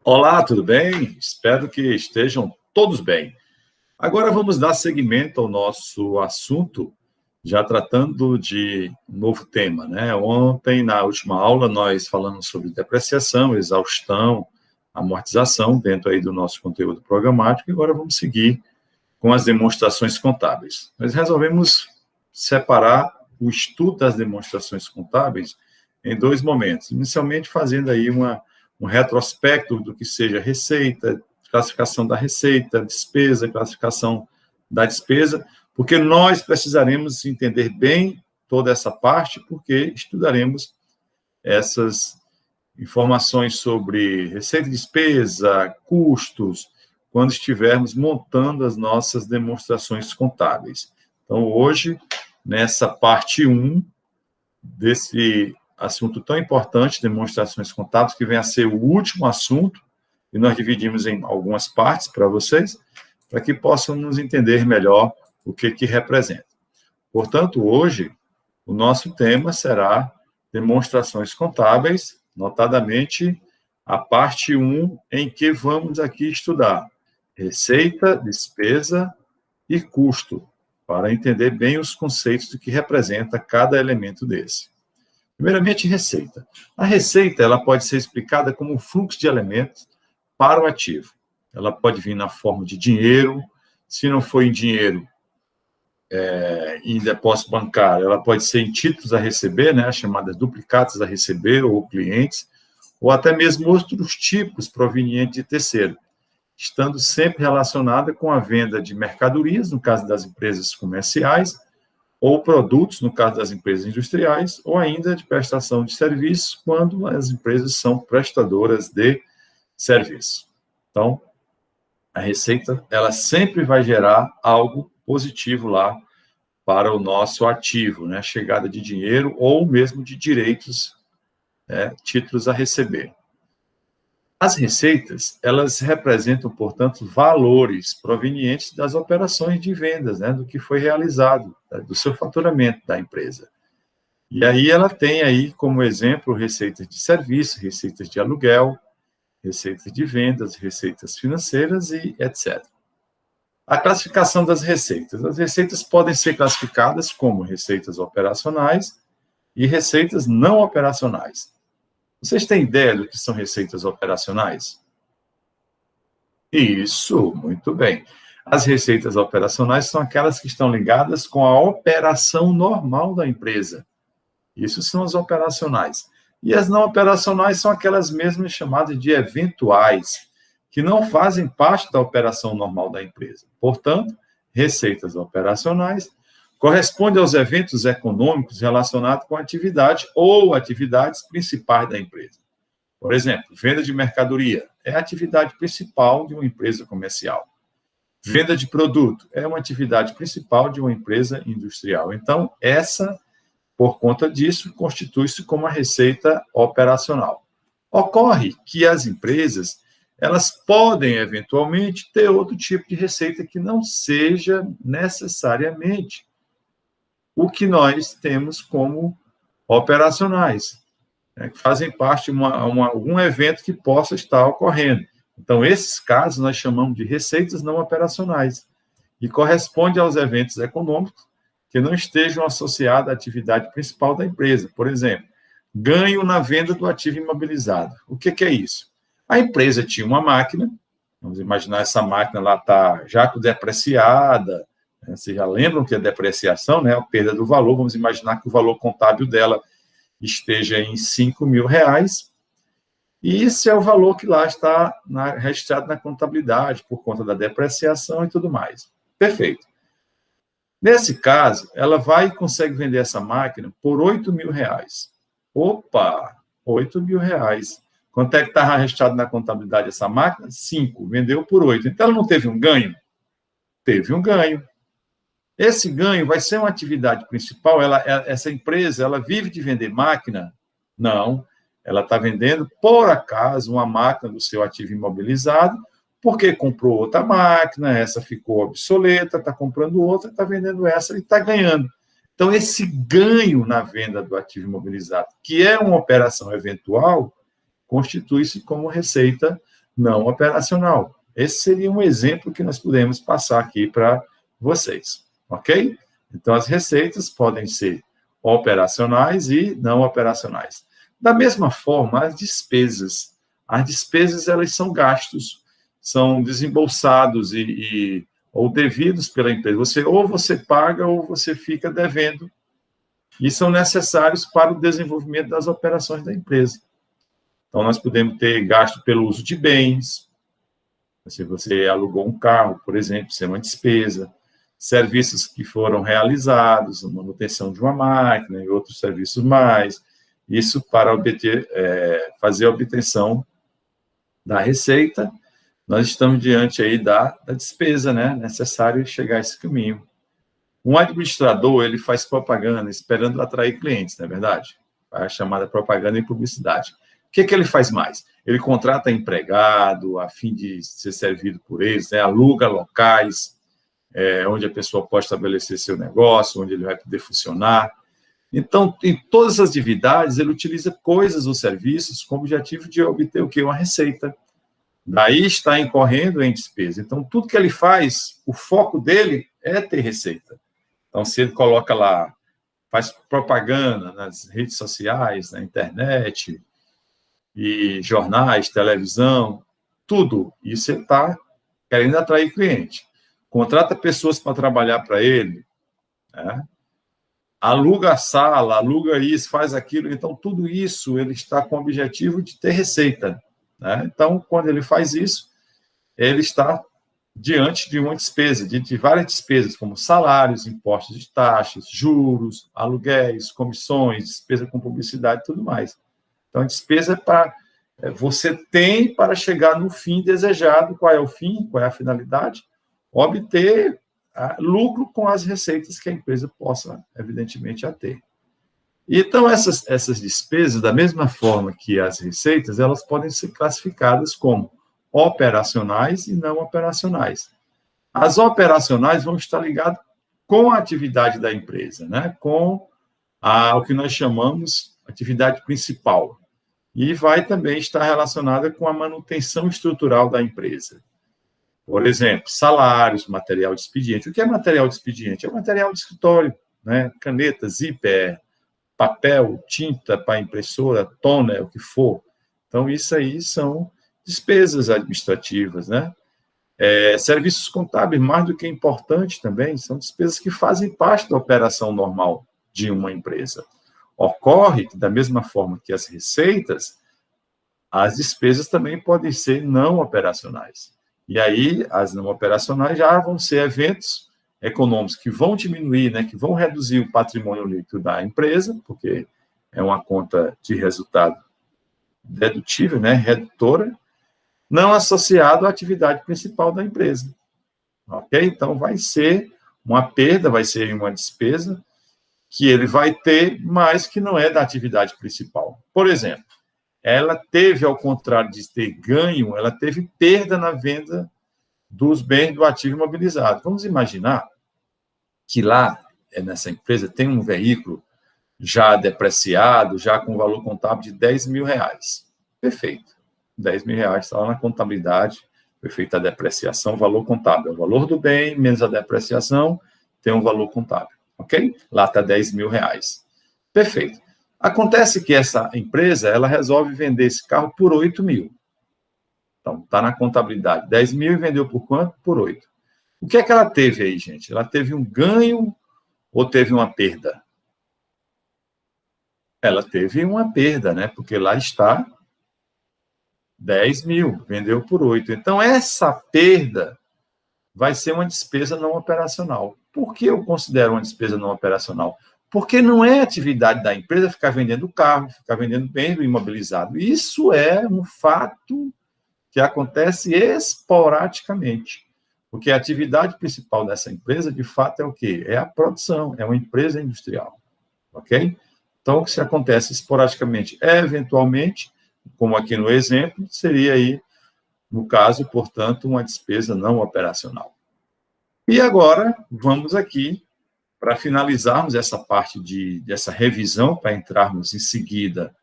Olá, tudo bem? Espero que estejam todos bem. Agora vamos dar seguimento ao nosso assunto, já tratando de um novo tema, né? Ontem, na última aula, nós falamos sobre depreciação, exaustão, amortização, dentro aí do nosso conteúdo programático, e agora vamos seguir com as demonstrações contábeis. Nós resolvemos separar o estudo das demonstrações contábeis em dois momentos. Inicialmente, fazendo aí um retrospecto do que seja receita, classificação da receita, despesa, classificação da despesa, porque nós precisaremos entender bem toda essa parte, porque estudaremos essas informações sobre receita e despesa, custos, quando estivermos montando as nossas demonstrações contábeis. Então, hoje, nessa parte 1 desse assunto tão importante, demonstrações contábeis, que vem a ser o último assunto, e nós dividimos em algumas partes para vocês, para que possam nos entender melhor o que representa. Portanto, hoje, o nosso tema será demonstrações contábeis, notadamente a parte 1, em que vamos aqui estudar receita, despesa e custo, para entender bem os conceitos do que representa cada elemento desse. Primeiramente, receita. A receita ela pode ser explicada como um fluxo de elementos para o ativo. Ela pode vir na forma de dinheiro, se não for em dinheiro, em depósito bancário, ela pode ser em títulos a receber, né, as chamadas duplicatas a receber, ou clientes, ou até mesmo outros tipos provenientes de terceiro, estando sempre relacionada com a venda de mercadorias, no caso das empresas comerciais, ou produtos, no caso das empresas industriais, ou ainda de prestação de serviços, quando as empresas são prestadoras de serviço. Então, a receita, ela sempre vai gerar algo positivo lá para o nosso ativo, né? Chegada de dinheiro ou mesmo de direitos, títulos a receber. As receitas, elas representam, portanto, valores provenientes das operações de vendas, né, do que foi realizado, do seu faturamento da empresa. E aí ela tem aí como exemplo receitas de serviço, receitas de aluguel, receitas de vendas, receitas financeiras e etc. A classificação das receitas. As receitas podem ser classificadas como receitas operacionais e receitas não operacionais. Vocês têm ideia do que são receitas operacionais? Isso, muito bem. As receitas operacionais são aquelas que estão ligadas com a operação normal da empresa. Isso são as operacionais. E as não operacionais são aquelas mesmas chamadas de eventuais, que não fazem parte da operação normal da empresa. Portanto, receitas operacionais correspondem aos eventos econômicos relacionados com a atividade ou atividades principais da empresa. Por exemplo, venda de mercadoria é a atividade principal de uma empresa comercial. Venda de produto é uma atividade principal de uma empresa industrial. Então, por conta disso, constitui-se como a receita operacional. Ocorre que as empresas, elas podem, eventualmente, ter outro tipo de receita que não seja necessariamente o que nós temos como operacionais, né, que fazem parte de algum evento que possa estar ocorrendo. Então, esses casos nós chamamos de receitas não operacionais e correspondem aos eventos econômicos que não estejam associados à atividade principal da empresa. Por exemplo, ganho na venda do ativo imobilizado. O que é isso? A empresa tinha uma máquina, vamos imaginar essa máquina lá está já depreciada, né? Vocês já lembram que a depreciação, né, a perda do valor, vamos imaginar que o valor contábil dela esteja em R$5.000, e esse é o valor que lá está registrado na contabilidade, por conta da depreciação e tudo mais. Perfeito. Nesse caso, ela vai e consegue vender essa máquina por R$8.000. Opa, R$8.000. Quanto é que estava registrado na contabilidade essa máquina? 5, vendeu por 8. Então, ela não teve um ganho? Teve um ganho. Esse ganho vai ser uma atividade principal? Essa empresa, ela vive de vender máquina? Não. Ela está vendendo, por acaso, uma máquina do seu ativo imobilizado, porque comprou outra máquina, essa ficou obsoleta, está comprando outra, está vendendo essa e está ganhando. Então, esse ganho na venda do ativo imobilizado, que é uma operação eventual, constitui-se como receita não operacional. Esse seria um exemplo que nós podemos passar aqui para vocês, ok? Então, as receitas podem ser operacionais e não operacionais. Da mesma forma, as despesas. As despesas, elas são gastos, são desembolsados ou devidos pela empresa. Ou você paga ou você fica devendo, e são necessários para o desenvolvimento das operações da empresa. Então, nós podemos ter gasto pelo uso de bens, se você alugou um carro, por exemplo, isso é uma despesa, serviços que foram realizados, manutenção de uma máquina e outros serviços mais, isso para fazer a obtenção da receita, nós estamos diante aí da despesa, né? Necessário chegar a esse caminho. Um administrador, ele faz propaganda esperando atrair clientes, não é verdade? A chamada propaganda e publicidade. O que ele faz mais? Ele contrata empregado a fim de ser servido por eles, né? Aluga locais onde a pessoa pode estabelecer seu negócio, onde ele vai poder funcionar. Então, em todas as atividades, ele utiliza coisas ou serviços com o objetivo de obter o quê? Uma receita. Daí está incorrendo em despesa. Então, tudo que ele faz, o foco dele é ter receita. Então, se ele coloca lá, faz propaganda nas redes sociais, na internet, e jornais, televisão, tudo, isso ele está querendo atrair cliente. Contrata pessoas para trabalhar para ele, né? Aluga a sala, aluga isso, faz aquilo. Então, tudo isso ele está com o objetivo de ter receita, né? Então, quando ele faz isso, ele está diante de uma despesa, de várias despesas, como salários, impostos de taxas, juros, aluguéis, comissões, despesa com publicidade e tudo mais. Então, a despesa você tem para chegar no fim desejado. Qual é o fim? Qual é a finalidade? Obter lucro com as receitas que a empresa possa, evidentemente, ter. Então, essas despesas, da mesma forma que as receitas, elas podem ser classificadas como operacionais e não operacionais. As operacionais vão estar ligadas com a atividade da empresa, né? Com o que nós chamamos atividade principal. E vai também estar relacionada com a manutenção estrutural da empresa. Por exemplo, salários, material de expediente. O que é material de expediente? É material de escritório, né? Caneta, zíper, papel, tinta para impressora, toner, o que for. Então, isso aí são despesas administrativas, né? Serviços contábeis, mais do que importante também, são despesas que fazem parte da operação normal de uma empresa. Ocorre que, da mesma forma que as receitas, as despesas também podem ser não operacionais. E aí, as não operacionais já vão ser eventos econômicos que vão diminuir, né, que vão reduzir o patrimônio líquido da empresa, porque é uma conta de resultado dedutível, né, redutora, não associado à atividade principal da empresa. Ok? Então, vai ser uma perda, vai ser uma despesa que ele vai ter, mas que não é da atividade principal. Por exemplo, ela teve, ao contrário de ter ganho, ela teve perda na venda dos bens do ativo imobilizado. Vamos imaginar que lá, nessa empresa, tem um veículo já depreciado, já com valor contábil de R$10.000. Perfeito. R$10.000 está lá na contabilidade, foi feita a depreciação, valor contábil. É o valor do bem menos a depreciação, tem um valor contábil. Ok? Lá está R$10.000. Perfeito. Acontece que essa empresa, ela resolve vender esse carro por 8.000. Então, está na contabilidade. 10.000 e vendeu por quanto? Por 8. O que é que ela teve aí, gente? Ela teve um ganho ou teve uma perda? Ela teve uma perda, né? Porque lá está 10.000, vendeu por 8. Então, essa perda vai ser uma despesa não operacional. Por que eu considero uma despesa não operacional? Porque não é atividade da empresa ficar vendendo carro, ficar vendendo bem imobilizado. Isso é um fato que acontece esporadicamente. Porque a atividade principal dessa empresa, de fato, é o quê? É a produção, é uma empresa industrial. Ok? Então, o que se acontece esporadicamente, eventualmente, como aqui no exemplo, seria aí, no caso, portanto, uma despesa não operacional. E agora, vamos aqui, para finalizarmos essa parte dessa revisão, para entrarmos em seguida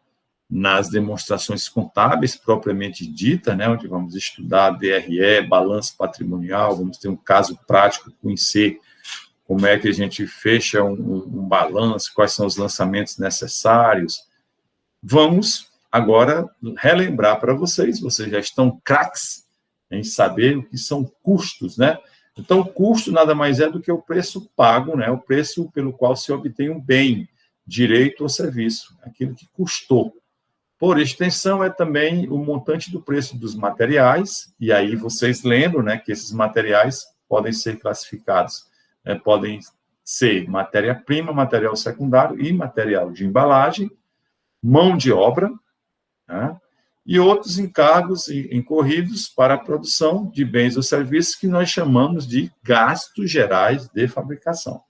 nas demonstrações contábeis propriamente dita, né, onde vamos estudar DRE, balanço patrimonial, vamos ter um caso prático, conhecer como é que a gente fecha um balanço, quais são os lançamentos necessários. Vamos agora relembrar para vocês já estão craques em saber o que são custos, né? Então, o custo nada mais é do que o preço pago, né? O preço pelo qual se obtém um bem, direito ou serviço, aquilo que custou. Por extensão, é também o montante do preço dos materiais, e aí vocês lembram, né, que esses materiais podem ser classificados, podem ser matéria-prima, material secundário e material de embalagem, mão de obra, né, e outros encargos incorridos para a produção de bens ou serviços que nós chamamos de gastos gerais de fabricação.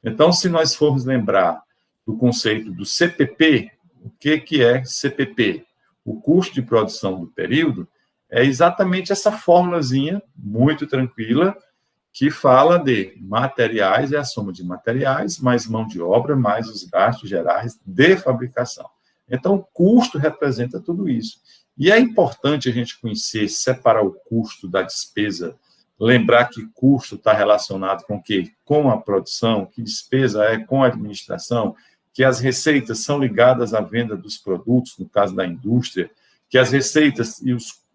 Então, se nós formos lembrar do conceito do CPP, o que é CPP? O custo de produção do período é exatamente essa formulazinha, muito tranquila, que fala de materiais, é a soma de materiais, mais mão de obra, mais os gastos gerais de fabricação. Então, o custo representa tudo isso. E é importante a gente conhecer, separar o custo da despesa, lembrar que custo está relacionado com o quê? Com a produção, que despesa é com a administração, que as receitas são ligadas à venda dos produtos, no caso da indústria, que as receitas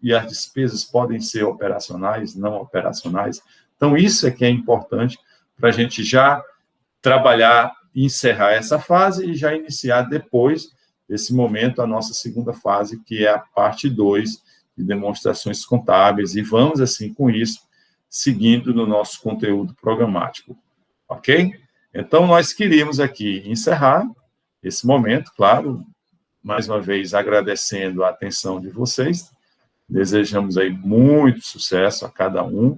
e as despesas podem ser operacionais, não operacionais. Então, isso é que é importante para a gente já trabalhar, encerrar essa fase e já iniciar depois desse momento a nossa segunda fase, que é a parte 2 de demonstrações contábeis. E vamos, assim, com isso, seguindo no nosso conteúdo programático. Ok? Então, nós queríamos aqui encerrar esse momento, claro, mais uma vez agradecendo a atenção de vocês, desejamos aí muito sucesso a cada um,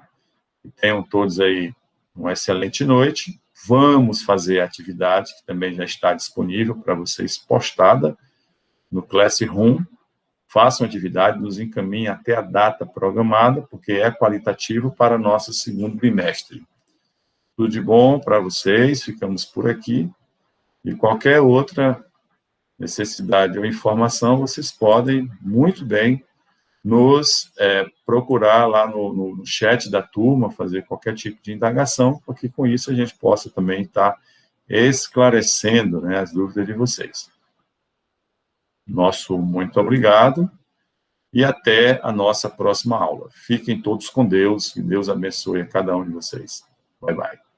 e tenham todos aí uma excelente noite. Vamos fazer a atividade, que também já está disponível para vocês, postada no Classroom. Façam a atividade, nos encaminhem até a data programada, porque é qualitativo para nosso segundo bimestre. Tudo de bom para vocês, ficamos por aqui. E qualquer outra necessidade ou informação, vocês podem muito bem nos procurar lá no chat da turma, fazer qualquer tipo de indagação, porque com isso a gente possa também estar esclarecendo, né, as dúvidas de vocês. Nosso muito obrigado e até a nossa próxima aula. Fiquem todos com Deus, que Deus abençoe a cada um de vocês. Bye, bye.